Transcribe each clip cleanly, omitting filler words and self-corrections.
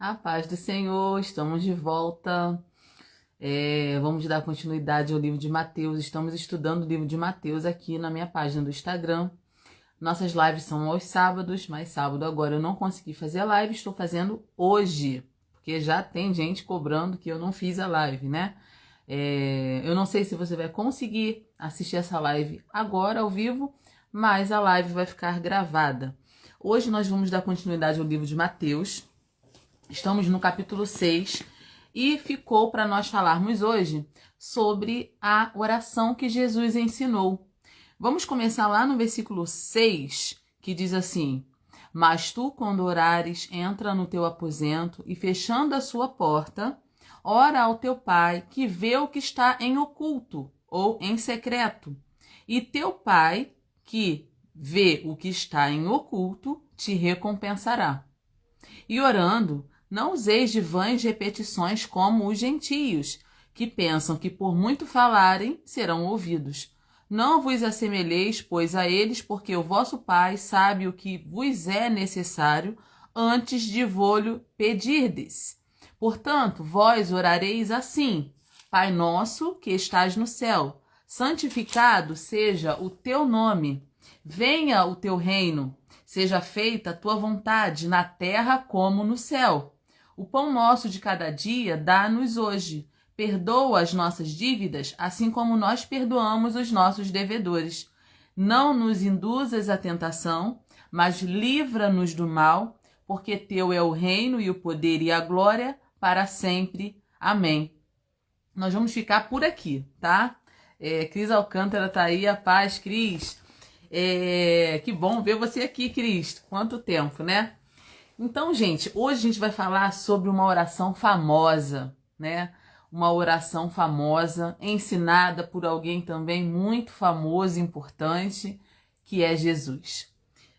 A paz do Senhor, estamos de volta. Vamos dar continuidade ao livro de Mateus. Estamos estudando o livro de Mateus aqui na minha página do Instagram. Nossas lives são aos sábados, mas sábado agora eu não consegui fazer a live, estou fazendo hoje, porque já tem gente cobrando que eu não fiz a live, né? Eu não sei se você vai conseguir assistir essa live agora ao vivo, mas a live vai ficar gravada. Hoje nós vamos dar continuidade ao livro de Mateus. Estamos no capítulo 6 e ficou para nós falarmos hoje sobre a oração que Jesus ensinou. Vamos começar lá no versículo 6, que diz assim: Mas tu, quando orares, entra no teu aposento e, fechando a sua porta, ora ao teu pai, que vê o que está em oculto ou em secreto. E teu pai, que vê o que está em oculto, te recompensará. E orando, não useis de vãs repetições como os gentios, que pensam que por muito falarem serão ouvidos. Não vos assemelheis, pois, a eles, porque o vosso Pai sabe o que vos é necessário antes de vô-lo pedirdes. Portanto, vós orareis assim: Pai nosso que estás no céu, santificado seja o teu nome. Venha o teu reino. Seja feita a tua vontade, na terra como no céu. O pão nosso de cada dia dá-nos hoje. Perdoa as nossas dívidas, assim como nós perdoamos os nossos devedores. Não nos induzas à tentação, mas livra-nos do mal, porque teu é o reino e o poder e a glória para sempre. Amém. Nós vamos ficar por aqui, tá? Cris Alcântara tá aí, a paz, Cris. Que bom ver você aqui, Cris. Quanto tempo, né? Então, gente, hoje a gente vai falar sobre uma oração famosa, né? Uma oração famosa, ensinada por alguém também muito famoso e importante, que é Jesus.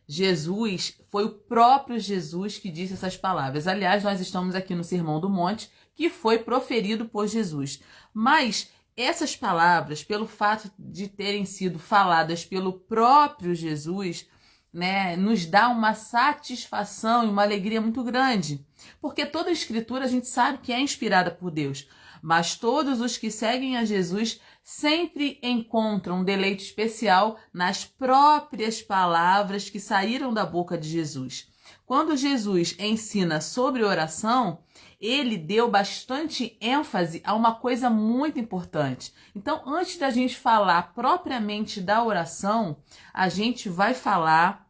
Jesus, foi o próprio Jesus que disse essas palavras. Aliás, nós estamos aqui no Sermão do Monte, que foi proferido por Jesus. Mas essas palavras, pelo fato de terem sido faladas pelo próprio Jesus, né, nos dá uma satisfação e uma alegria muito grande. Porque toda a Escritura a gente sabe que é inspirada por Deus. Mas todos os que seguem a Jesus sempre encontram um deleite especial nas próprias palavras que saíram da boca de Jesus. Quando Jesus ensina sobre oração, ele deu bastante ênfase a uma coisa muito importante. Então, antes da gente falar propriamente da oração, a gente vai falar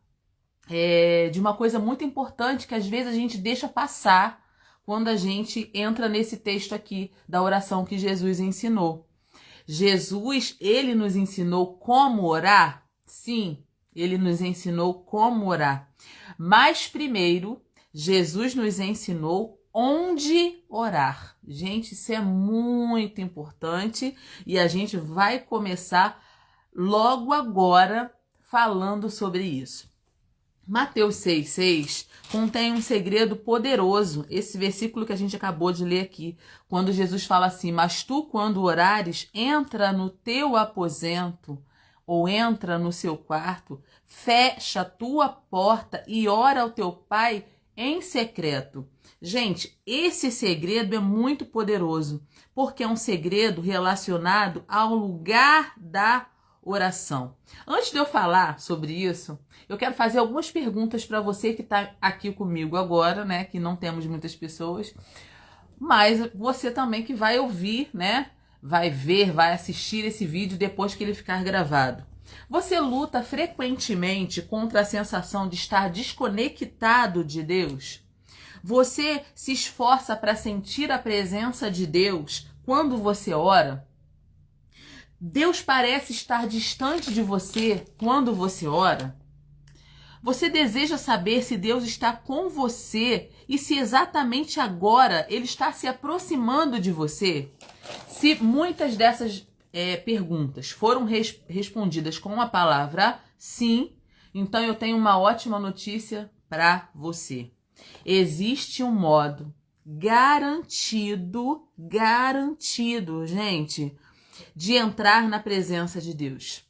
de uma coisa muito importante que às vezes a gente deixa passar quando a gente entra nesse texto aqui da oração que Jesus ensinou. Jesus, ele nos ensinou como orar? Sim, ele nos ensinou como orar. Mas primeiro, Jesus nos ensinou onde orar. Gente, isso é muito importante e a gente vai começar logo agora falando sobre isso. Mateus 6,6 contém um segredo poderoso, esse versículo que a gente acabou de ler aqui, quando Jesus fala assim: mas tu, quando orares, entra no teu aposento, ou entra no seu quarto, fecha a tua porta e ora ao teu pai em secreto. Gente, esse segredo é muito poderoso, porque é um segredo relacionado ao lugar da oração. Antes de eu falar sobre isso, eu quero fazer algumas perguntas para você que está aqui comigo agora, né? Que não temos muitas pessoas, mas você também que vai ouvir, né? Vai ver, vai assistir esse vídeo depois que ele ficar gravado. Você luta frequentemente contra a sensação de estar desconectado de Deus? Você se esforça para sentir a presença de Deus quando você ora? Deus parece estar distante de você quando você ora? Você deseja saber se Deus está com você e se exatamente agora Ele está se aproximando de você? Se muitas dessas perguntas foram respondidas com a palavra sim, então eu tenho uma ótima notícia para você. Existe um modo garantido, gente, de entrar na presença de Deus.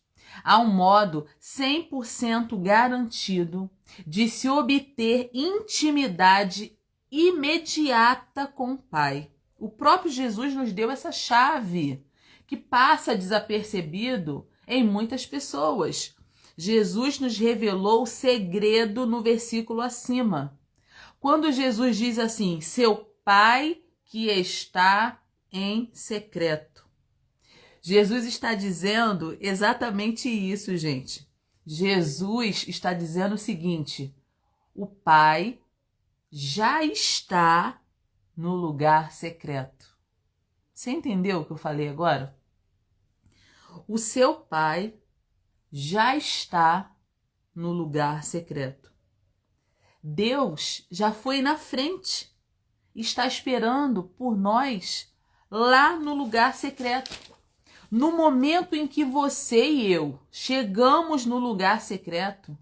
Há um modo 100% garantido de se obter intimidade imediata com o Pai. O próprio Jesus nos deu essa chave que passa desapercebido em muitas pessoas. Jesus nos revelou o segredo no versículo acima. Quando Jesus diz assim, seu Pai que está em secreto. Jesus está dizendo exatamente isso, gente. Jesus está dizendo o seguinte, o Pai já está no lugar secreto. Você entendeu o que eu falei agora? O seu Pai já está no lugar secreto. Deus já foi na frente, está esperando por nós lá no lugar secreto. No momento em que você e eu chegamos no lugar secreto,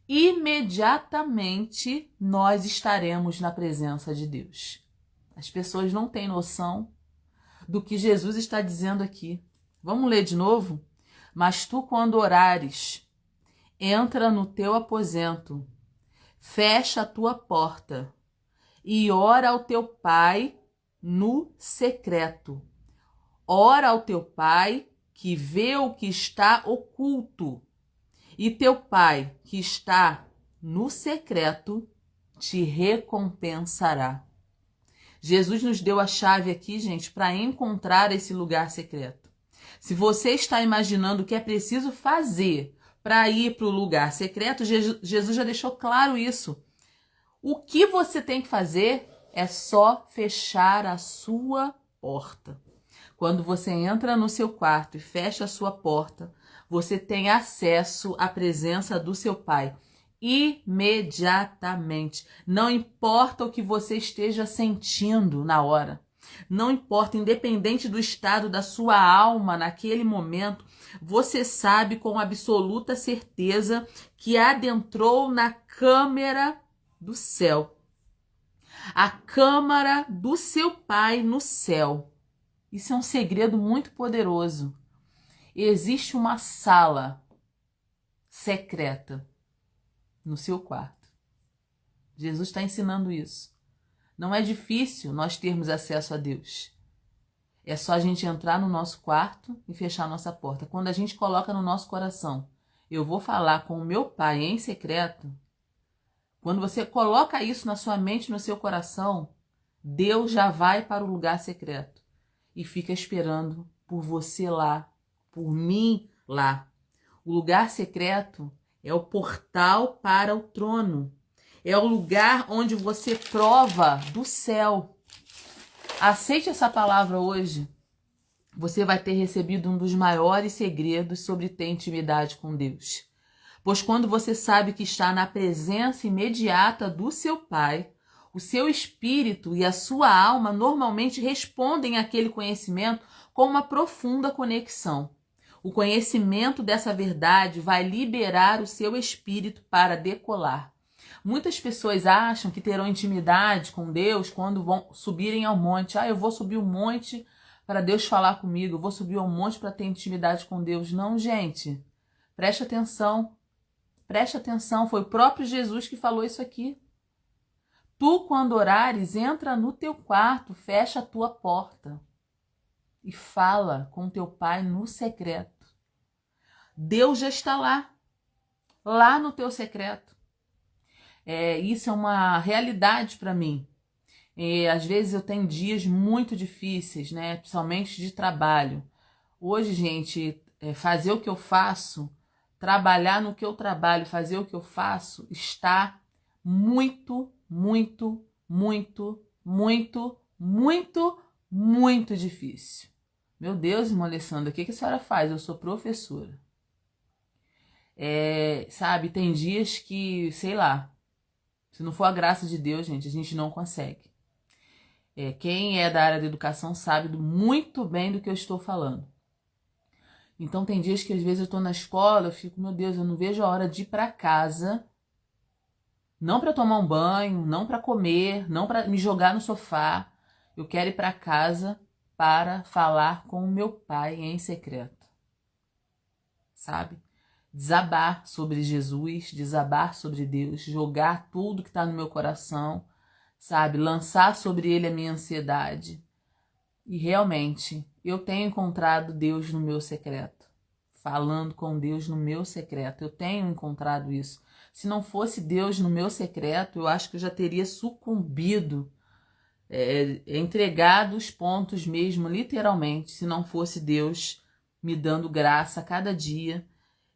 imediatamente nós estaremos na presença de Deus. As pessoas não têm noção do que Jesus está dizendo aqui. Vamos ler de novo? Mas tu, quando orares, entra no teu aposento, fecha a tua porta e ora ao teu Pai no secreto. Ora ao teu Pai que vê o que está oculto, e teu Pai que está no secreto te recompensará. Jesus nos deu a chave aqui, gente, para encontrar esse lugar secreto. Se você está imaginando o que é preciso fazer para ir para o lugar secreto, Jesus já deixou claro isso. O que você tem que fazer é só fechar a sua porta. Quando você entra no seu quarto e fecha a sua porta, você tem acesso à presença do seu Pai imediatamente. Não importa o que você esteja sentindo na hora. Não importa, independente do estado da sua alma naquele momento, você sabe com absoluta certeza que adentrou na câmara do céu. A câmara do seu Pai no céu. Isso é um segredo muito poderoso. Existe uma sala secreta no seu quarto. Jesus está ensinando isso. Não é difícil nós termos acesso a Deus. É só a gente entrar no nosso quarto e fechar a nossa porta. Quando a gente coloca no nosso coração, eu vou falar com o meu Pai em secreto. Quando você coloca isso na sua mente, no seu coração, Deus já vai para o lugar secreto e fica esperando por você lá, por mim lá. O lugar secreto é o portal para o trono. É o lugar onde você prova do céu. Aceite essa palavra hoje. Você vai ter recebido um dos maiores segredos sobre ter intimidade com Deus. Pois quando você sabe que está na presença imediata do seu Pai, o seu espírito e a sua alma normalmente respondem àquele conhecimento com uma profunda conexão. O conhecimento dessa verdade vai liberar o seu espírito para decolar. Muitas pessoas acham que terão intimidade com Deus quando vão subirem ao monte. Eu vou subir o monte para Deus falar comigo. Eu vou subir ao monte para ter intimidade com Deus. Não, gente. Preste atenção. Preste atenção. Foi o próprio Jesus que falou isso aqui. Tu, quando orares, entra no teu quarto, fecha a tua porta e fala com teu Pai no secreto. Deus já está lá no teu secreto. Isso é uma realidade para mim. Às vezes eu tenho dias muito difíceis, né? Principalmente de trabalho. Hoje, gente, fazer o que eu faço, trabalhar no que eu trabalho, fazer o que eu faço, está muito, muito, muito, muito, muito, muito difícil. Meu Deus, irmã Alessandra, o que a senhora faz? Eu sou professora. Sabe, tem dias que, sei lá, se não for a graça de Deus, gente, a gente não consegue. Quem é da área da educação sabe muito bem do que eu estou falando. Então tem dias que às vezes eu estou na escola, eu fico, meu Deus, eu não vejo a hora de ir para casa, não para tomar um banho, não para comer, não para me jogar no sofá. Eu quero ir para casa para falar com o meu Pai em secreto. Sabe? Desabar sobre Jesus, desabar sobre Deus, jogar tudo que está no meu coração, sabe? Lançar sobre ele a minha ansiedade. E realmente, eu tenho encontrado Deus no meu secreto. Falando com Deus no meu secreto. Eu tenho encontrado isso. Se não fosse Deus no meu secreto, eu acho que eu já teria sucumbido, entregado os pontos mesmo, literalmente, se não fosse Deus me dando graça a cada dia.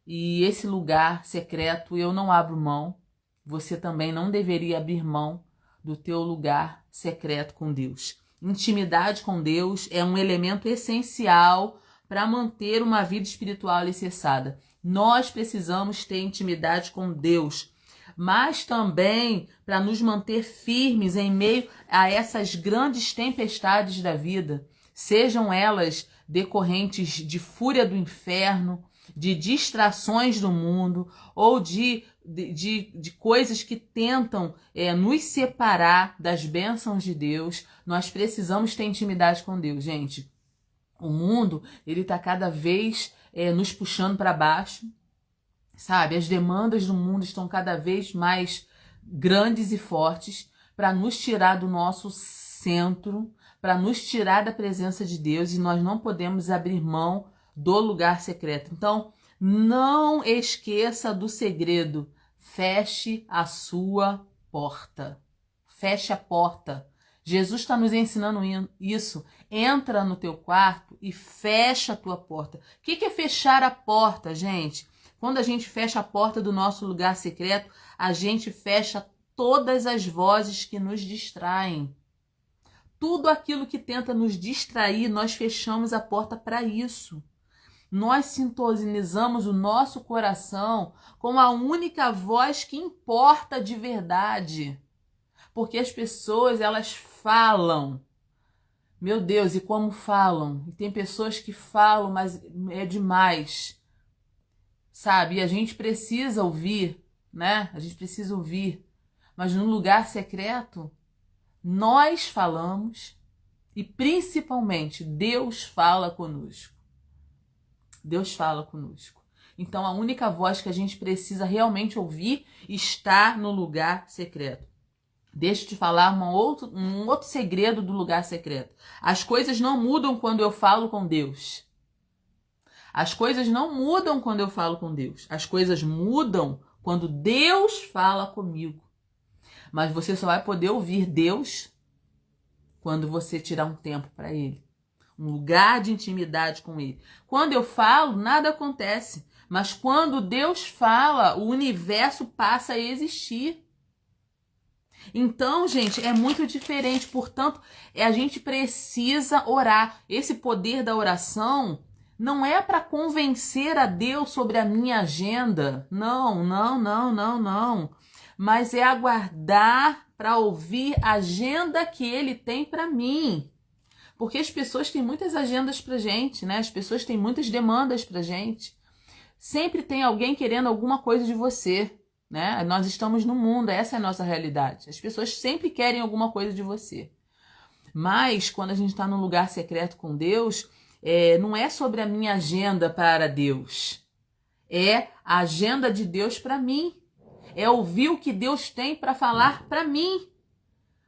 E esse lugar secreto eu não abro mão. Você também não deveria abrir mão do teu lugar secreto com Deus. Intimidade com Deus é um elemento essencial para manter uma vida espiritual alicerçada. Nós precisamos ter intimidade com Deus, mas também para nos manter firmes em meio a essas grandes tempestades da vida, sejam elas decorrentes de fúria do inferno, de distrações do mundo ou de coisas que tentam nos separar das bênçãos de Deus. Nós precisamos ter intimidade com Deus, gente. O mundo, ele está cada vez nos puxando para baixo, sabe? As demandas do mundo estão cada vez mais grandes e fortes para nos tirar do nosso centro, para nos tirar da presença de Deus, e nós não podemos abrir mão do lugar secreto. Então, não esqueça do segredo. Feche a sua porta. Feche a porta. Jesus está nos ensinando isso. Entra no teu quarto e fecha a tua porta. O que é fechar a porta, gente? Quando a gente fecha a porta do nosso lugar secreto, a gente fecha todas as vozes que nos distraem. Tudo aquilo que tenta nos distrair, nós fechamos a porta para isso. Nós sintonizamos o nosso coração com a única voz que importa de verdade. Porque as pessoas, elas falam. Meu Deus, e como falam? E tem pessoas que falam, mas é demais. Sabe? E a gente precisa ouvir, né? A gente precisa ouvir. Mas no lugar secreto, nós falamos e principalmente Deus fala conosco. Deus fala conosco. Então a única voz que a gente precisa realmente ouvir está no lugar secreto. Deixa eu te falar um outro segredo do lugar secreto. As coisas não mudam quando eu falo com Deus. As coisas não mudam quando eu falo com Deus. As coisas mudam quando Deus fala comigo. Mas você só vai poder ouvir Deus quando você tirar um tempo para Ele. Um lugar de intimidade com Ele. Quando eu falo, nada acontece. Mas quando Deus fala, o universo passa a existir. Então, gente, é muito diferente. Portanto, a gente precisa orar. Esse poder da oração não é para convencer a Deus sobre a minha agenda. Não. Mas é aguardar para ouvir a agenda que Ele tem para mim. Porque as pessoas têm muitas agendas pra gente, né? As pessoas têm muitas demandas pra gente. Sempre tem alguém querendo alguma coisa de você, né? Nós estamos no mundo, essa é a nossa realidade. As pessoas sempre querem alguma coisa de você. Mas quando a gente está num lugar secreto com Deus, não é sobre a minha agenda para Deus. É a agenda de Deus para mim. É ouvir o que Deus tem para falar para mim.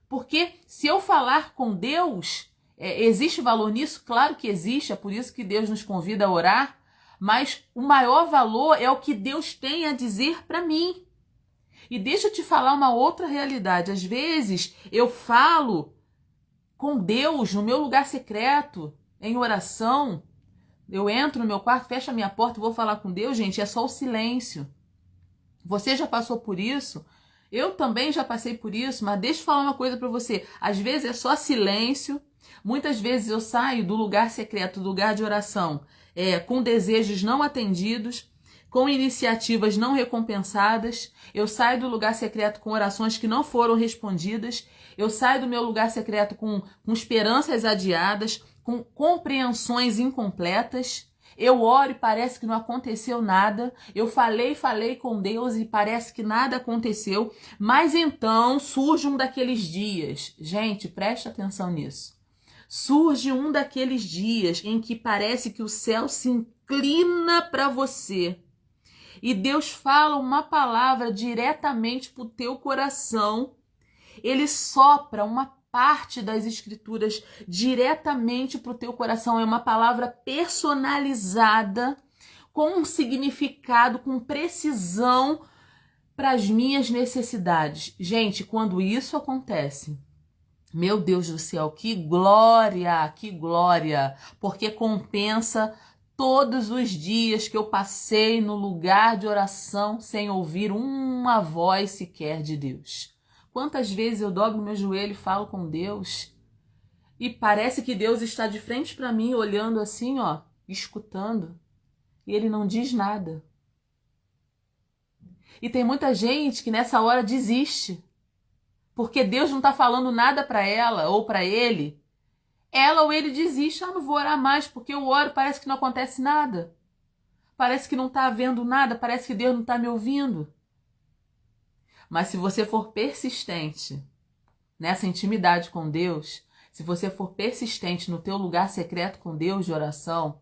Porque se eu falar com Deus... existe valor nisso? Claro que existe, é por isso que Deus nos convida a orar, mas o maior valor é o que Deus tem a dizer para mim. E deixa eu te falar uma outra realidade. Às vezes eu falo com Deus no meu lugar secreto, em oração, eu entro no meu quarto, fecho a minha porta e vou falar com Deus, gente, é só o silêncio. Você já passou por isso? Eu também já passei por isso, mas deixa eu falar uma coisa para você. Às vezes é só silêncio. Muitas vezes eu saio do lugar secreto, do lugar de oração, com desejos não atendidos, com iniciativas não recompensadas. Eu saio do lugar secreto com orações que não foram respondidas. Eu saio do meu lugar secreto com esperanças adiadas, com compreensões incompletas. Eu oro e parece que não aconteceu nada. Eu falei com Deus e parece que nada aconteceu. Mas então surge um daqueles dias. Gente, preste atenção nisso. Surge um daqueles dias em que parece que o céu se inclina para você. E Deus fala uma palavra diretamente para o teu coração. ele sopra uma parte das escrituras diretamente para o teu coração. É uma palavra personalizada, com um significado, com precisão para as minhas necessidades. Gente, quando isso acontece, meu Deus do céu, que glória, porque compensa todos os dias que eu passei no lugar de oração sem ouvir uma voz sequer de Deus. Quantas vezes eu dobro meu joelho e falo com Deus e parece que Deus está de frente para mim, olhando assim, ó, escutando, e Ele não diz nada. E tem muita gente que nessa hora desiste, porque Deus não está falando nada para ela ou para ele. Ela ou ele desiste, não vou orar mais, porque eu oro, parece que não acontece nada. Parece que não está havendo nada, parece que Deus não está me ouvindo. Mas se você for persistente nessa intimidade com Deus, se você for persistente no teu lugar secreto com Deus de oração,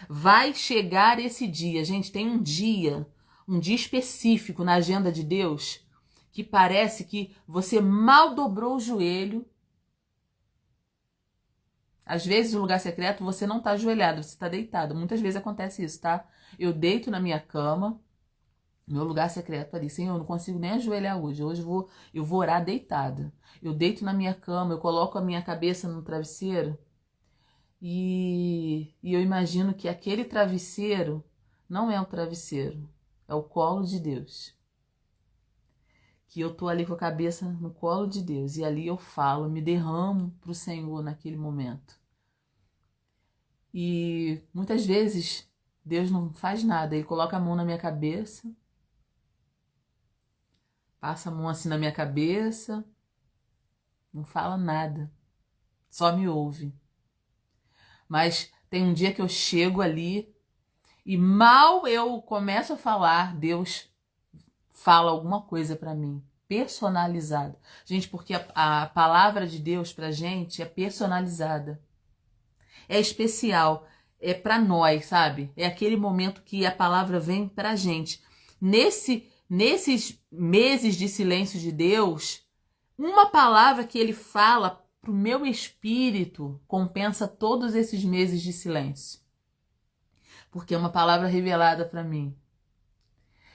vai chegar esse dia. Gente, tem um dia específico na agenda de Deus que parece que você mal dobrou o joelho. Às vezes, no lugar secreto, você não está ajoelhado, você está deitado. Muitas vezes acontece isso, tá? Eu deito na minha cama, meu lugar secreto ali. Senhor, eu não consigo nem ajoelhar hoje. Hoje eu vou orar deitada. Eu deito na minha cama, eu coloco a minha cabeça no travesseiro e eu imagino que aquele travesseiro não é um travesseiro, é o colo de Deus. Que eu tô ali com a cabeça no colo de Deus e ali eu falo, me derramo pro Senhor naquele momento. E muitas vezes Deus não faz nada, Ele coloca a mão na minha cabeça, passa a mão assim na minha cabeça, não fala nada, só me ouve. Mas tem um dia que eu chego ali e mal eu começo a falar, Deus fala alguma coisa para mim, personalizada. Gente, porque a palavra de Deus pra gente é personalizada. É especial, é para nós, sabe? É aquele momento que a palavra vem pra gente. Nesses meses de silêncio de Deus, uma palavra que ele fala pro meu espírito compensa todos esses meses de silêncio. Porque é uma palavra revelada para mim.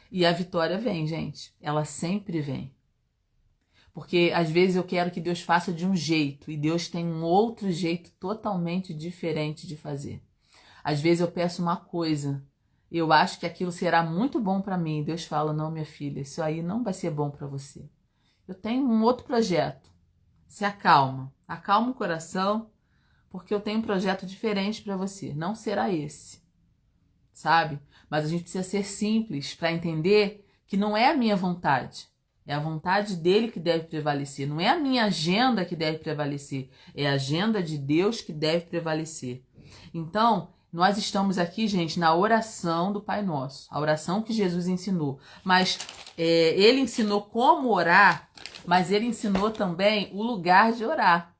E a vitória vem, gente. Ela sempre vem. Porque às vezes eu quero que Deus faça de um jeito e Deus tem um outro jeito totalmente diferente de fazer. Às vezes eu peço uma coisa, eu acho que aquilo será muito bom para mim. Deus fala, não, minha filha, isso aí não vai ser bom para você. Eu tenho um outro projeto. Se acalma o coração, porque eu tenho um projeto diferente para você. Não será esse, sabe? Mas a gente precisa ser simples para entender que não é a minha vontade. É a vontade dele que deve prevalecer. Não é a minha agenda que deve prevalecer. É a agenda de Deus que deve prevalecer. Então, nós estamos aqui, gente, na oração do Pai Nosso. A oração que Jesus ensinou. Mas ele ensinou como orar, mas ele ensinou também o lugar de orar.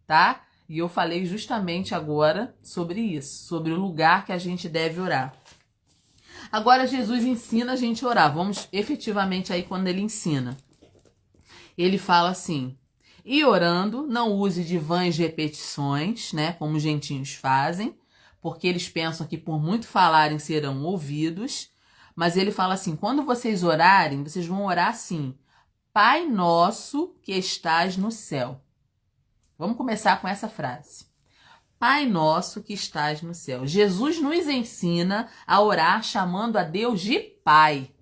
Tá? E eu falei justamente agora sobre isso. Sobre o lugar que a gente deve orar. Agora Jesus ensina a gente a orar. Vamos efetivamente aí quando ele ensina. Ele fala assim: e orando, não use de vãs repetições, né, como os gentios fazem, porque eles pensam que por muito falarem serão ouvidos. Mas ele fala assim: quando vocês orarem, vocês vão orar assim: Pai nosso que estás no céu. Vamos começar com essa frase. Pai nosso que estás no céu. Jesus nos ensina a orar chamando a Deus de Pai.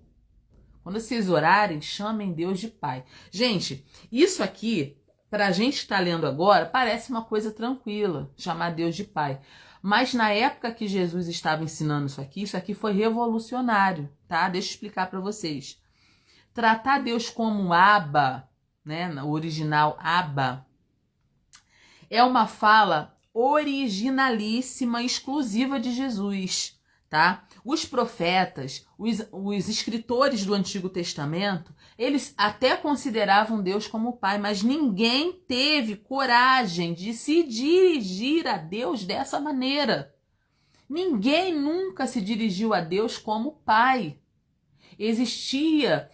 Quando vocês orarem, chamem Deus de Pai. Gente, isso aqui, para a gente estar lendo agora, parece uma coisa tranquila, chamar Deus de Pai. Mas na época que Jesus estava ensinando isso aqui foi revolucionário, tá? Deixa eu explicar para vocês. Tratar Deus como Abba, né? No original Abba, é uma fala originalíssima, exclusiva de Jesus, tá? Os profetas, os escritores do Antigo Testamento, eles até consideravam Deus como Pai, mas ninguém teve coragem de se dirigir a Deus dessa maneira. Ninguém nunca se dirigiu a Deus como Pai. Existia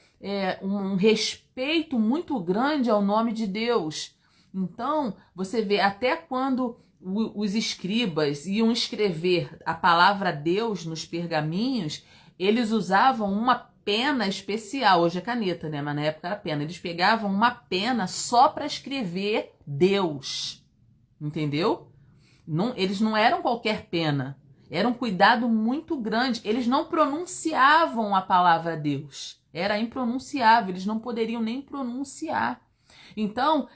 um respeito muito grande ao nome de Deus. Então, você vê, até quando os escribas iam escrever a palavra Deus nos pergaminhos, eles usavam uma pena especial. Hoje é caneta, né? Mas na época era pena. Eles pegavam uma pena só para escrever Deus. Entendeu? Não, eles não eram qualquer pena. Era um cuidado muito grande. Eles não pronunciavam a palavra Deus. Era impronunciável. Eles não poderiam nem pronunciar. Então,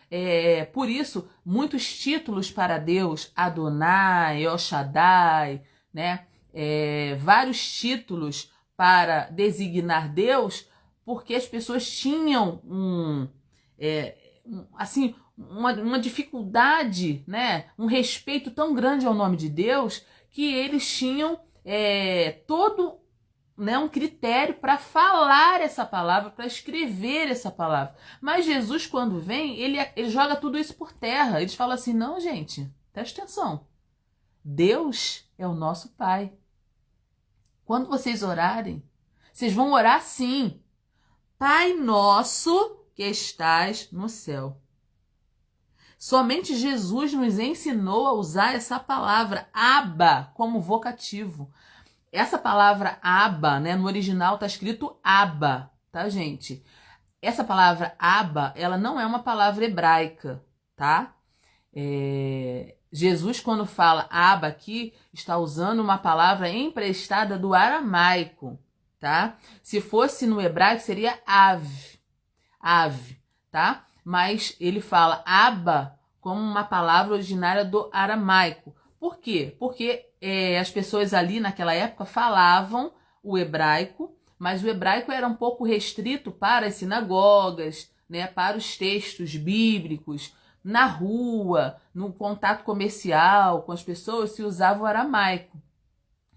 por isso, muitos títulos para Deus, Adonai, El Shaddai, né? Vários títulos para designar Deus, porque as pessoas tinham uma dificuldade, né? Um respeito tão grande ao nome de Deus, que eles tinham todo, né, um critério para falar essa palavra, para escrever essa palavra. Mas Jesus, quando vem, ele joga tudo isso por terra. Eles falam assim, não, gente, presta atenção. Deus é o nosso Pai. Quando vocês orarem, vocês vão orar assim: Pai nosso que estás no céu. Somente Jesus nos ensinou a usar essa palavra Abba como vocativo. Essa palavra Abba, né, no original está escrito Abba, tá, gente? Essa palavra Abba, ela não é uma palavra hebraica, tá? Jesus, quando fala Abba aqui, está usando uma palavra emprestada do aramaico, tá? Se fosse no hebraico, seria ave, tá? Mas ele fala Abba como uma palavra originária do aramaico. Por quê? Porque as pessoas ali naquela época falavam o hebraico, mas o hebraico era um pouco restrito para as sinagogas, né, para os textos bíblicos. Na rua, no contato comercial com as pessoas, se usava o aramaico.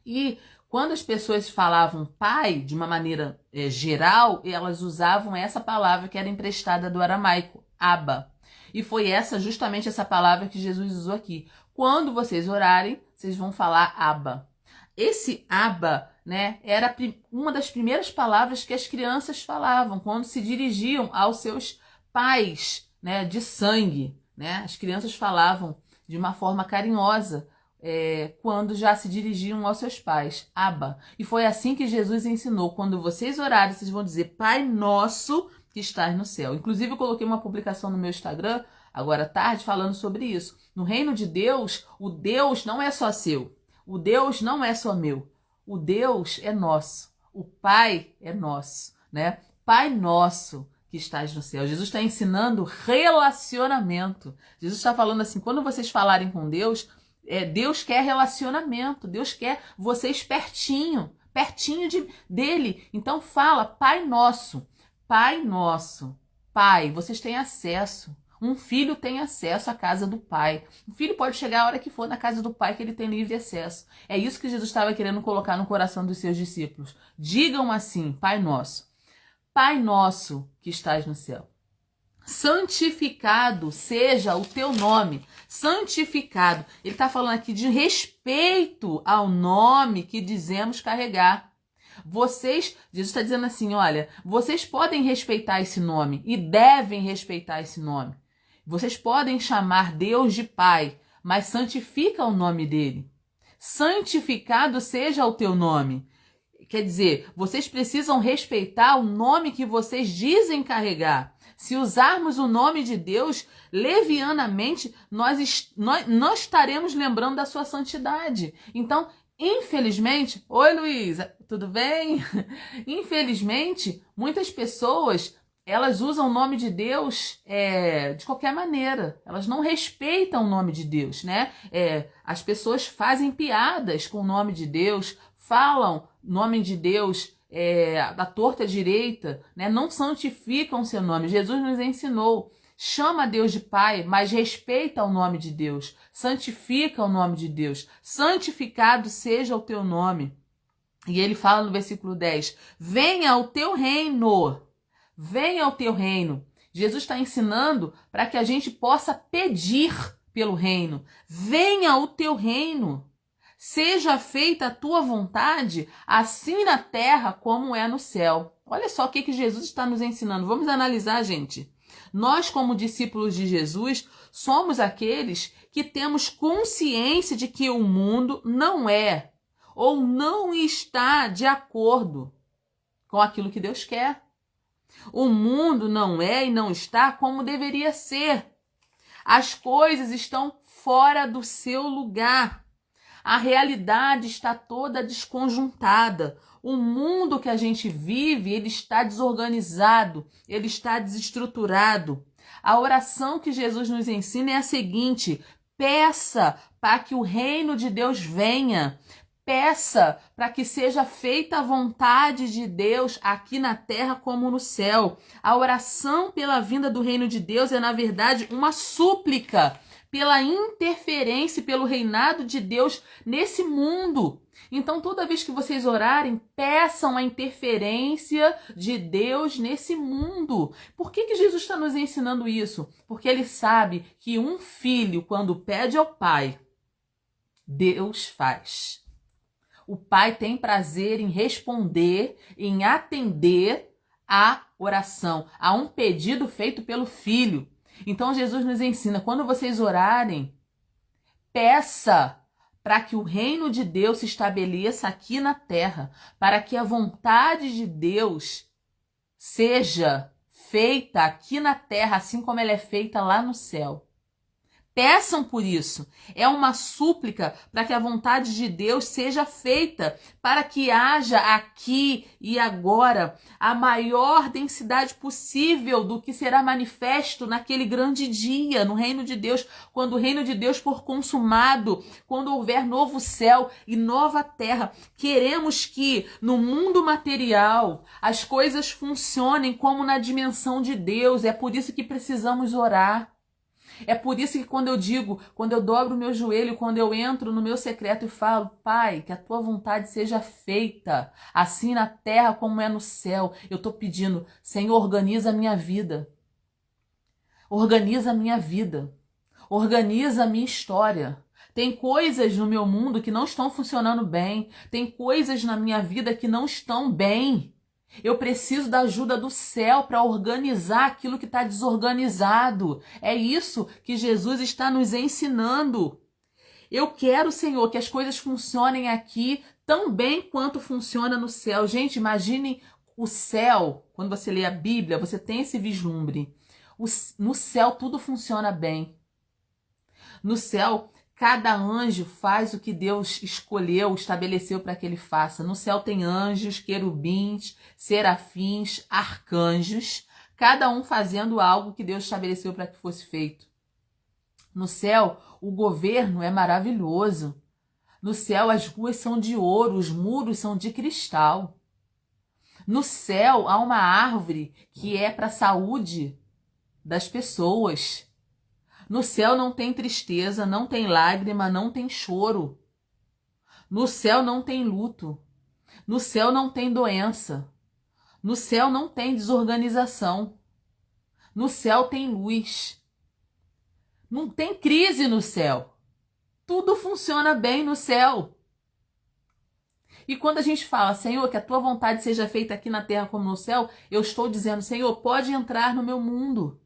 E quando as pessoas falavam pai, de uma maneira geral, elas usavam essa palavra que era emprestada do aramaico, Abba. E foi justamente essa palavra que Jesus usou aqui. Quando vocês orarem, vocês vão falar Abba. Esse Abba, né, era uma das primeiras palavras que as crianças falavam quando se dirigiam aos seus pais, né, de sangue, né? As crianças falavam de uma forma carinhosa quando já se dirigiam aos seus pais, Abba. E foi assim que Jesus ensinou: quando vocês orarem, vocês vão dizer Pai nosso que estás no céu. Inclusive, eu coloquei uma publicação no meu Instagram, agora à tarde, falando sobre isso. No reino de Deus, o Deus não é só seu. O Deus não é só meu. O Deus é nosso. O Pai é nosso, né? Pai nosso que estás no céu. Jesus está ensinando relacionamento. Jesus está falando assim, quando vocês falarem com Deus, Deus quer relacionamento. Deus quer vocês pertinho dele. Então fala, Pai nosso. Pai nosso. Pai, vocês têm acesso. Um filho tem acesso à casa do pai. O filho pode chegar a hora que for na casa do pai, que ele tem livre acesso. É isso que Jesus estava querendo colocar no coração dos seus discípulos. Digam assim, Pai nosso. Pai nosso que estás no céu. Santificado seja o teu nome. Santificado. Ele está falando aqui de respeito ao nome que dizemos carregar. Jesus está dizendo assim, olha, vocês podem respeitar esse nome e devem respeitar esse nome. Vocês podem chamar Deus de Pai, mas santifica o nome dele. Santificado seja o teu nome. Quer dizer, vocês precisam respeitar o nome que vocês dizem carregar. Se usarmos o nome de Deus levianamente, nós estaremos lembrando da sua santidade. Então, infelizmente... Oi, Luísa, tudo bem? Infelizmente, muitas pessoas, elas usam o nome de Deus de qualquer maneira. Elas não respeitam o nome de Deus, né? As pessoas fazem piadas com o nome de Deus, falam nome de Deus da torta direita, né? Não santificam seu nome. Jesus nos ensinou. Chama Deus de Pai, mas respeita o nome de Deus. Santifica o nome de Deus. Santificado seja o teu nome. E ele fala no versículo 10, venha o teu reino. Venha o teu reino. Jesus está ensinando para que a gente possa pedir pelo reino. Venha o teu reino. seja feita a tua vontade, assim na terra como é no céu. Olha só o que Jesus está nos ensinando. Vamos analisar, gente. Nós, como discípulos de Jesus, somos aqueles que temos consciência de que o mundo não é ou não está de acordo com aquilo que Deus quer. O mundo não é e não está como deveria ser. As coisas estão fora do seu lugar. A realidade está toda desconjuntada. O mundo que a gente vive, ele está desorganizado, ele está desestruturado. A oração que Jesus nos ensina é a seguinte: peça para que o reino de Deus venha. Peça para que seja feita a vontade de Deus aqui na terra como no céu. A oração pela vinda do reino de Deus é, na verdade, uma súplica pela interferência e pelo reinado de Deus nesse mundo. Então, toda vez que vocês orarem, peçam a interferência de Deus nesse mundo. Por que Jesus está nos ensinando isso? Porque ele sabe que um filho, quando pede ao pai, Deus faz. O pai tem prazer em responder, em atender à oração, a um pedido feito pelo filho. Então Jesus nos ensina, quando vocês orarem, peça para que o reino de Deus se estabeleça aqui na terra, para que a vontade de Deus seja feita aqui na terra, assim como ela é feita lá no céu. Peçam por isso. É uma súplica para que a vontade de Deus seja feita, para que haja aqui e agora a maior densidade possível do que será manifesto naquele grande dia, no reino de Deus, quando o reino de Deus for consumado, quando houver novo céu e nova terra. Queremos que no mundo material as coisas funcionem como na dimensão de Deus. É por isso que precisamos orar. É por isso que quando eu dobro o meu joelho, quando eu entro no meu secreto e falo, Pai, que a tua vontade seja feita, assim na terra como é no céu, eu estou pedindo, Senhor, organiza a minha vida. Organiza a minha vida. Organiza a minha história. Tem coisas no meu mundo que não estão funcionando bem. Tem coisas na minha vida que não estão bem. Eu preciso da ajuda do céu para organizar aquilo que está desorganizado. É isso que Jesus está nos ensinando. Eu quero, Senhor, que as coisas funcionem aqui tão bem quanto funciona no céu. Gente, imaginem o céu. Quando você lê a Bíblia, você tem esse vislumbre. No céu tudo funciona bem. No céu, cada anjo faz o que Deus escolheu, estabeleceu para que ele faça. No céu tem anjos, querubins, serafins, arcanjos, cada um fazendo algo que Deus estabeleceu para que fosse feito. No céu, o governo é maravilhoso. No céu, as ruas são de ouro, os muros são de cristal. No céu, há uma árvore que é para a saúde das pessoas. No céu não tem tristeza, não tem lágrima, não tem choro. No céu não tem luto. No céu não tem doença. No céu não tem desorganização. No céu tem luz. Não tem crise no céu. Tudo funciona bem no céu. E quando a gente fala, Senhor, que a tua vontade seja feita aqui na terra como no céu, eu estou dizendo, Senhor, pode entrar no meu mundo.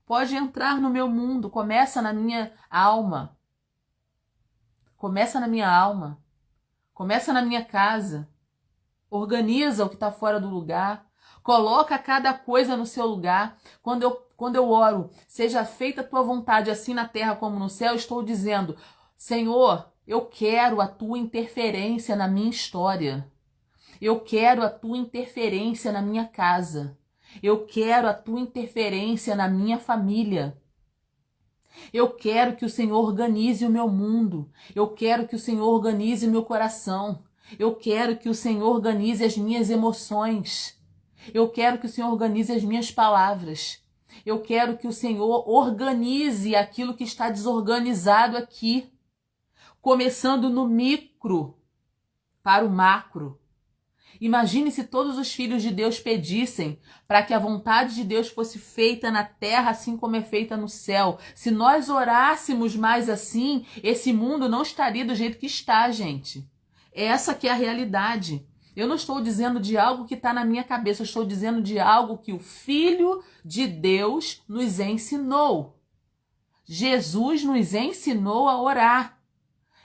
Pode entrar no meu mundo, começa na minha alma. Começa na minha alma. Começa na minha casa. Organiza o que está fora do lugar. Coloca cada coisa no seu lugar. Quando eu oro, seja feita a tua vontade assim na terra como no céu, estou dizendo, Senhor, eu quero a tua interferência na minha história. Eu quero a tua interferência na minha casa. Eu quero a tua interferência na minha família. Eu quero que o Senhor organize o meu mundo. Eu quero que o Senhor organize o meu coração. Eu quero que o Senhor organize as minhas emoções. Eu quero que o Senhor organize as minhas palavras. Eu quero que o Senhor organize aquilo que está desorganizado aqui. Começando no micro para o macro. Imagine se todos os filhos de Deus pedissem para que a vontade de Deus fosse feita na terra assim como é feita no céu. Se nós orássemos mais assim, esse mundo não estaria do jeito que está, gente. Essa que é a realidade. Eu não estou dizendo de algo que está na minha cabeça, eu estou dizendo de algo que o Filho de Deus nos ensinou. Jesus nos ensinou a orar.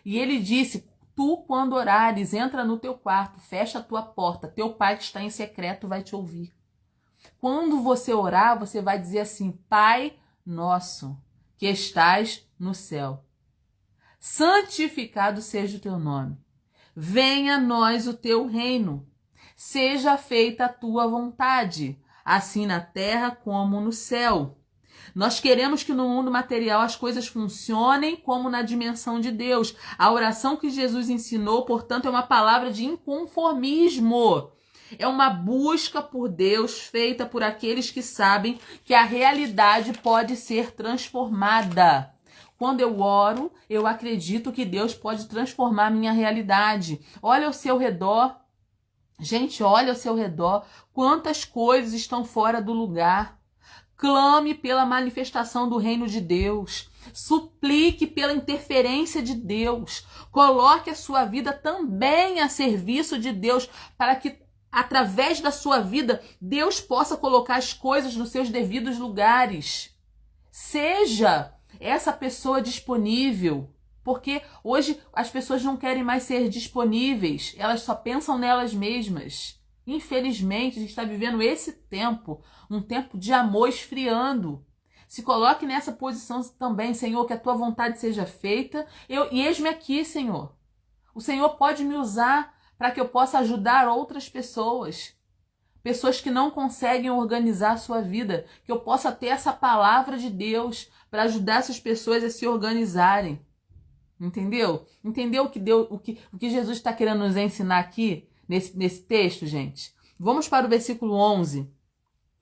E ele disse: tu, quando orares, entra no teu quarto, fecha a tua porta, teu pai que está em secreto vai te ouvir. Quando você orar, você vai dizer assim: Pai nosso, que estás no céu, santificado seja o teu nome. Venha a nós o teu reino. Seja feita a tua vontade, assim na terra como no céu. Nós queremos que no mundo material as coisas funcionem como na dimensão de Deus. A oração que Jesus ensinou, portanto, é uma palavra de inconformismo. É uma busca por Deus feita por aqueles que sabem que a realidade pode ser transformada. Quando eu oro, eu acredito que Deus pode transformar a minha realidade. Olha ao seu redor. Gente, olha ao seu redor. Quantas coisas estão fora do lugar. Clame pela manifestação do reino de Deus. Suplique pela interferência de Deus. Coloque a sua vida também a serviço de Deus, para que, através da sua vida, Deus possa colocar as coisas nos seus devidos lugares. Seja essa pessoa disponível. Porque hoje as pessoas não querem mais ser disponíveis. Elas só pensam nelas mesmas. Infelizmente, a gente está vivendo esse tempo, um tempo de amor esfriando. Se coloque nessa posição também, Senhor, que a tua vontade seja feita. E eis-me aqui, Senhor. O Senhor pode me usar para que eu possa ajudar outras pessoas. Pessoas que não conseguem organizar a sua vida. Que eu possa ter essa palavra de Deus para ajudar essas pessoas a se organizarem. Entendeu? Entendeu o que Jesus está querendo nos ensinar aqui? Nesse texto, gente. Vamos para o versículo 11.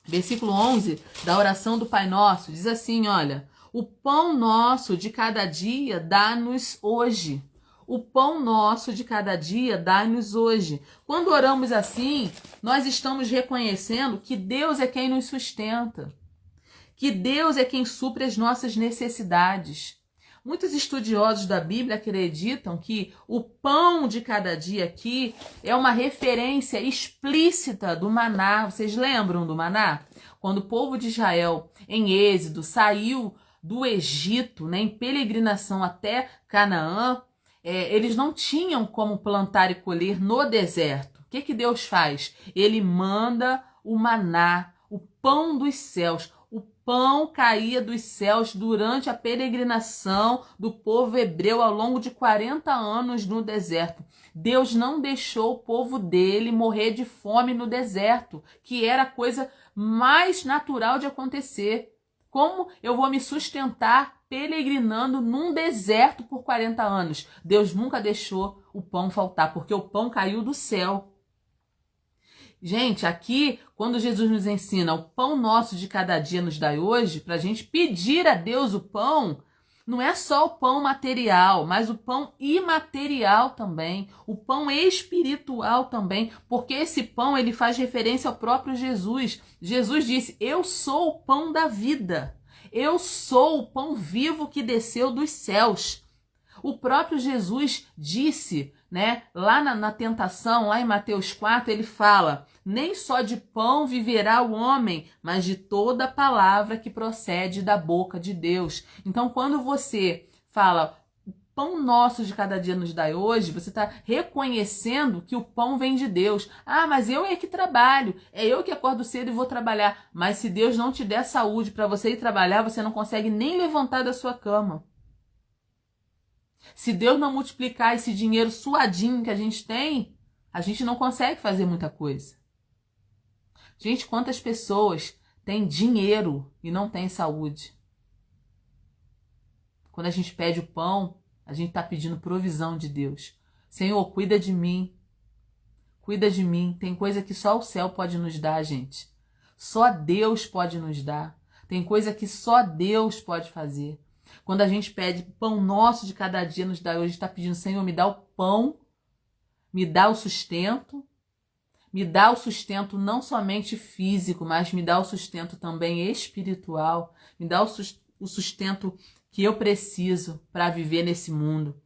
Versículo 11 da oração do Pai Nosso. Diz assim, olha. O pão nosso de cada dia dá-nos hoje. O pão nosso de cada dia dá-nos hoje. Quando oramos assim, nós estamos reconhecendo que Deus é quem nos sustenta. Que Deus é quem supre as nossas necessidades. Muitos estudiosos da Bíblia acreditam que o pão de cada dia aqui é uma referência explícita do maná. Vocês lembram do maná? Quando o povo de Israel, em Êxodo, saiu do Egito, né, em peregrinação até Canaã, eles não tinham como plantar e colher no deserto. O que Deus faz? Ele manda o maná, o pão dos céus. O pão caía dos céus durante a peregrinação do povo hebreu ao longo de 40 anos no deserto. Deus não deixou o povo dele morrer de fome no deserto, que era a coisa mais natural de acontecer. Como eu vou me sustentar peregrinando num deserto por 40 anos? Deus nunca deixou o pão faltar, porque o pão caiu do céu. Gente, aqui, quando Jesus nos ensina o pão nosso de cada dia nos dai hoje, para a gente pedir a Deus o pão, não é só o pão material, mas o pão imaterial também, o pão espiritual também, porque esse pão ele faz referência ao próprio Jesus. Jesus disse: eu sou o pão da vida, eu sou o pão vivo que desceu dos céus. O próprio Jesus disse, né, lá na tentação, lá em Mateus 4, ele fala: nem só de pão viverá o homem, mas de toda palavra que procede da boca de Deus. Então, quando você fala o pão nosso de cada dia nos dai hoje, você está reconhecendo que o pão vem de Deus. Ah, mas eu é que trabalho, é eu que acordo cedo e vou trabalhar. Mas se Deus não te der saúde para você ir trabalhar, você não consegue nem levantar da sua cama. Se Deus não multiplicar esse dinheiro suadinho que a gente não consegue fazer muita coisa. Gente, quantas pessoas têm dinheiro e não têm saúde? Quando a gente pede o pão, a gente está pedindo provisão de Deus. Senhor, cuida de mim. Cuida de mim. Tem coisa que só o céu pode nos dar, gente. Só Deus pode nos dar. Tem coisa que só Deus pode fazer. Quando a gente pede pão nosso de cada dia nos dá hoje, a gente está pedindo: Senhor, me dá o pão, me dá o sustento, Me dá o sustento não somente físico, mas me dá o sustento também espiritual. Me dá o sustento que eu preciso para viver nesse mundo,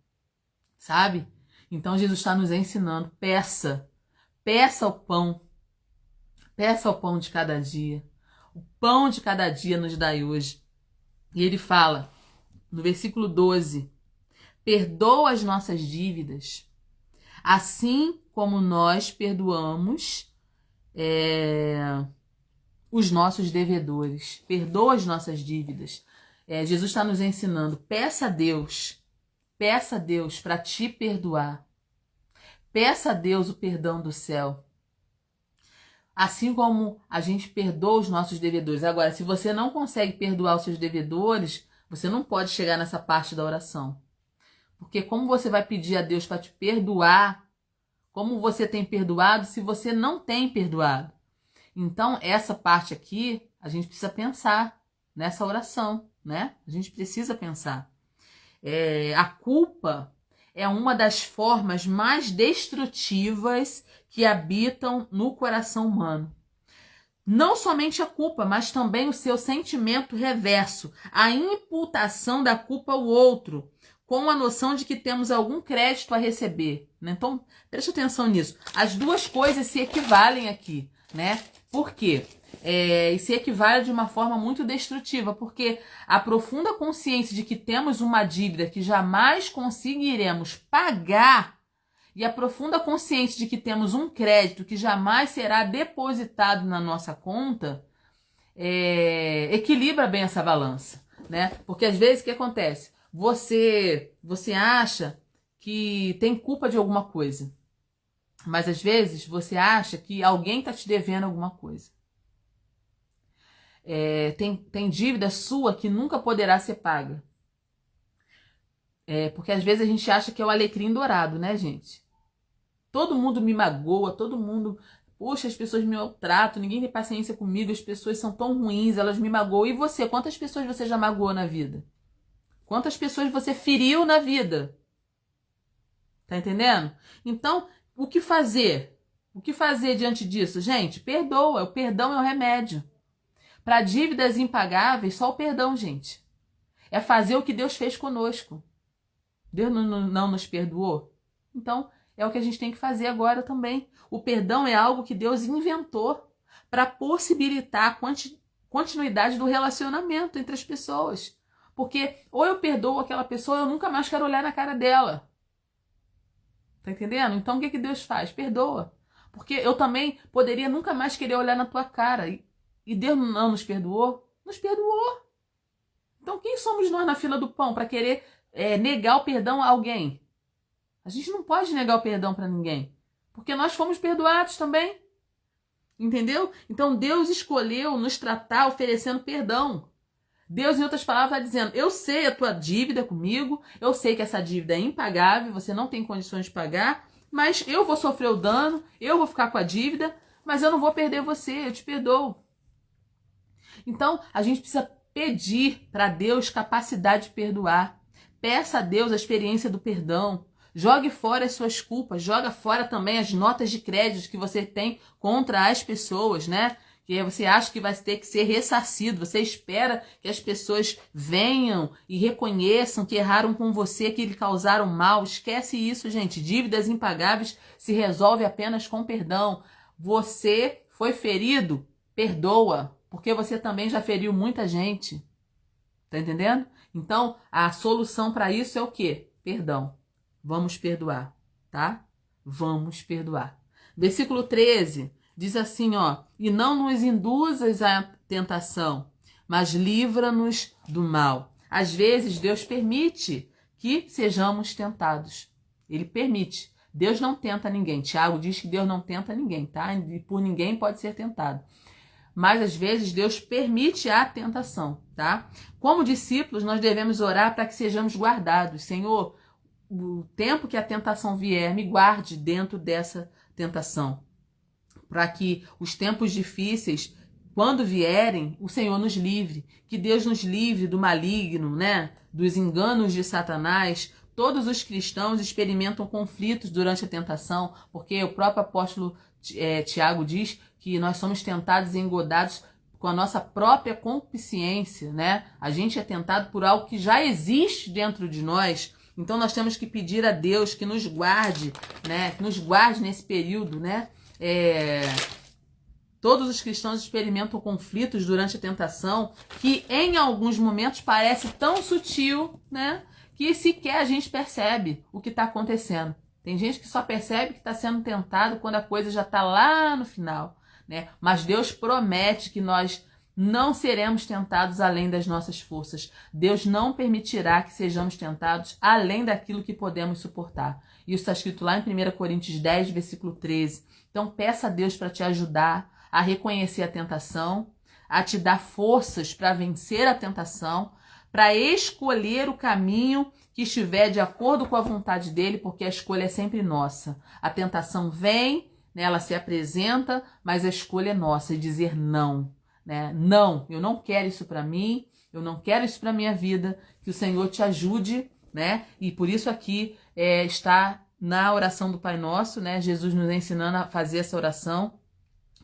sabe? Então Jesus está nos ensinando, peça o pão, peça o pão de cada dia. O pão de cada dia nos dai hoje. E ele fala, no versículo 12, perdoa as nossas dívidas, assim como nós perdoamos os nossos devedores. Perdoa as nossas dívidas. Jesus está nos ensinando, peça a Deus para te perdoar. Peça a Deus o perdão do céu. Assim como a gente perdoa os nossos devedores. Agora, se você não consegue perdoar os seus devedores, você não pode chegar nessa parte da oração. Porque como você vai pedir a Deus para te perdoar? Como você tem perdoado se você não tem perdoado? Então, essa parte aqui, a gente precisa pensar nessa oração, né? A gente precisa pensar. A culpa é uma das formas mais destrutivas que habitam no coração humano. Não somente a culpa, mas também o seu sentimento reverso, a imputação da culpa ao outro, com a noção de que temos algum crédito a receber, né? Então, preste atenção nisso. As duas coisas se equivalem aqui, né? Por quê? E se equivale de uma forma muito destrutiva, porque a profunda consciência de que temos uma dívida que jamais conseguiremos pagar e a profunda consciência de que temos um crédito que jamais será depositado na nossa conta equilibra bem essa balança, né? Porque às vezes o que acontece? Você acha que tem culpa de alguma coisa, mas às vezes você acha que alguém está te devendo alguma coisa. Tem dívida sua que nunca poderá ser paga. Porque às vezes a gente acha que é o alecrim dourado, né, gente? Todo mundo me magoa, todo mundo... Poxa, as pessoas me maltratam, ninguém tem paciência comigo, as pessoas são tão ruins, elas me magoam. E você? Quantas pessoas você já magoou na vida? Quantas pessoas você feriu na vida? Tá entendendo? Então, o que fazer? O que fazer diante disso? Gente, perdoa. O perdão é o remédio. Para dívidas impagáveis, só o perdão, gente. É fazer o que Deus fez conosco. Deus não nos perdoou? Então, é o que a gente tem que fazer agora também. O perdão é algo que Deus inventou para possibilitar a continuidade do relacionamento entre as pessoas. Porque ou eu perdoo aquela pessoa, eu nunca mais quero olhar na cara dela. Tá entendendo? Então, o que Deus faz? Perdoa. Porque eu também poderia nunca mais querer olhar na tua cara. E Deus não nos perdoou? Nos perdoou. Então, quem somos nós na fila do pão para querer negar o perdão a alguém? A gente não pode negar o perdão para ninguém. Porque nós fomos perdoados também. Entendeu? Então, Deus escolheu nos tratar oferecendo perdão. Deus, em outras palavras, está dizendo, eu sei a tua dívida comigo, eu sei que essa dívida é impagável, você não tem condições de pagar, mas eu vou sofrer o dano, eu vou ficar com a dívida, mas eu não vou perder você, eu te perdoo. Então, a gente precisa pedir para Deus capacidade de perdoar. Peça a Deus a experiência do perdão. Jogue fora as suas culpas, joga fora também as notas de crédito que você tem contra as pessoas, né? Que você acha que vai ter que ser ressarcido, você espera que as pessoas venham e reconheçam que erraram com você, que lhe causaram mal. Esquece isso, gente. Dívidas impagáveis se resolve apenas com perdão. Você foi ferido? Perdoa, porque você também já feriu muita gente. Tá entendendo? Então, a solução para isso é o quê? Perdão. Vamos perdoar, tá? Vamos perdoar. Versículo 13. Diz assim, ó, e não nos induzas à tentação, mas livra-nos do mal. Às vezes, Deus permite que sejamos tentados. Ele permite. Deus não tenta ninguém. Tiago diz que Deus não tenta ninguém, tá? E por ninguém pode ser tentado. Mas, às vezes, Deus permite a tentação, tá? Como discípulos, nós devemos orar para que sejamos guardados. Senhor, o tempo que a tentação vier, me guarde dentro dessa tentação. Para que os tempos difíceis, quando vierem, o Senhor nos livre. Que Deus nos livre do maligno, né? Dos enganos de Satanás. Todos os cristãos experimentam conflitos durante a tentação, porque o próprio apóstolo Tiago diz que nós somos tentados e engodados com a nossa própria concupiscência, né? A gente é tentado por algo que já existe dentro de nós. Então nós temos que pedir a Deus que nos guarde, né? Que nos guarde nesse período, né? Todos os cristãos experimentam conflitos durante a tentação que em alguns momentos parece tão sutil, né? Que sequer a gente percebe o que está acontecendo. Tem gente que só percebe que está sendo tentado quando a coisa já está lá no final, né? Mas Deus promete que nós não seremos tentados além das nossas forças. Deus não permitirá que sejamos tentados além daquilo que podemos suportar. Isso está escrito lá em 1 Coríntios 10, versículo 13. Então peça a Deus para te ajudar a reconhecer a tentação, a te dar forças para vencer a tentação, para escolher o caminho que estiver de acordo com a vontade dele, porque a escolha é sempre nossa. A tentação vem, né, ela se apresenta, mas a escolha é nossa, e dizer não. Né? Não, eu não quero isso para mim, eu não quero isso para minha vida, que o Senhor te ajude, né? E por isso aqui está na oração do Pai Nosso, né? Jesus nos ensinando a fazer essa oração.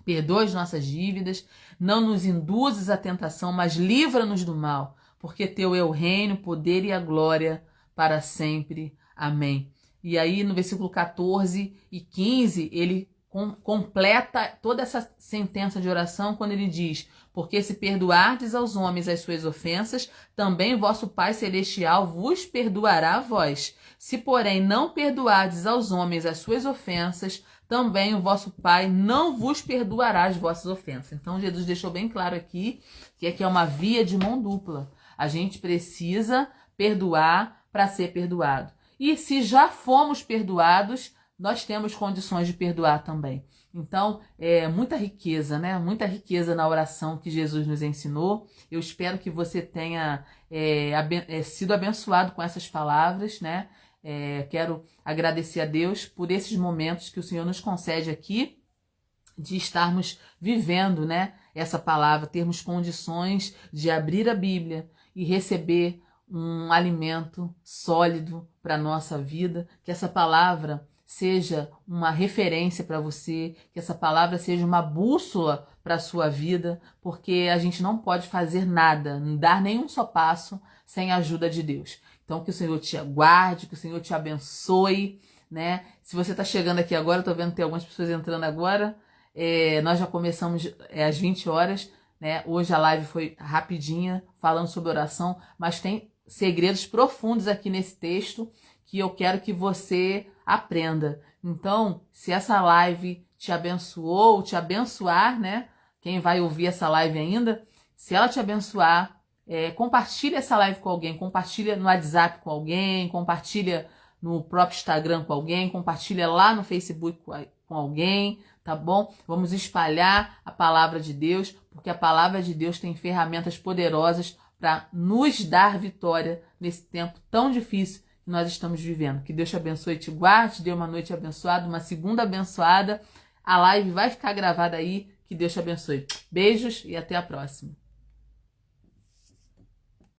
Perdoa as nossas dívidas, não nos induzes à tentação, mas livra-nos do mal, porque teu é o reino, o poder e a glória para sempre. Amém. E aí no versículo 14 e 15, ele completa toda essa sentença de oração quando ele diz: porque se perdoardes aos homens as suas ofensas, também vosso Pai Celestial vos perdoará a vós. Se, porém, não perdoardes aos homens as suas ofensas, também o vosso Pai não vos perdoará as vossas ofensas. Então, Jesus deixou bem claro aqui que aqui é uma via de mão dupla. A gente precisa perdoar para ser perdoado. E se já fomos perdoados, nós temos condições de perdoar também. Então, muita riqueza, né? Muita riqueza na oração que Jesus nos ensinou. Eu espero que você tenha sido abençoado com essas palavras, né? Quero agradecer a Deus por esses momentos que o Senhor nos concede aqui, de estarmos vivendo, né, essa palavra, termos condições de abrir a Bíblia e receber um alimento sólido para a nossa vida, que essa palavra seja uma referência para você, que essa palavra seja uma bússola para a sua vida, porque a gente não pode fazer nada, não dar nenhum só passo sem a ajuda de Deus. Então que o Senhor te guarde, que o Senhor te abençoe, né? Se você está chegando aqui agora, eu estou vendo que tem algumas pessoas entrando agora, nós já começamos às 20 horas, né? Hoje a live foi rapidinha, falando sobre oração, mas tem segredos profundos aqui nesse texto que eu quero que você aprenda. Então, se essa live te abençoou, te abençoar, né? Quem vai ouvir essa live ainda, se ela te abençoar, compartilha essa live com alguém, compartilha no WhatsApp com alguém, compartilha no próprio Instagram com alguém, compartilha lá no Facebook com alguém, tá bom? Vamos espalhar a palavra de Deus, porque a palavra de Deus tem ferramentas poderosas para nos dar vitória nesse tempo tão difícil que nós estamos vivendo. Que Deus te abençoe e te guarde, te dê uma noite abençoada, uma segunda abençoada. A live vai ficar gravada aí. Que Deus te abençoe. Beijos e até a próxima.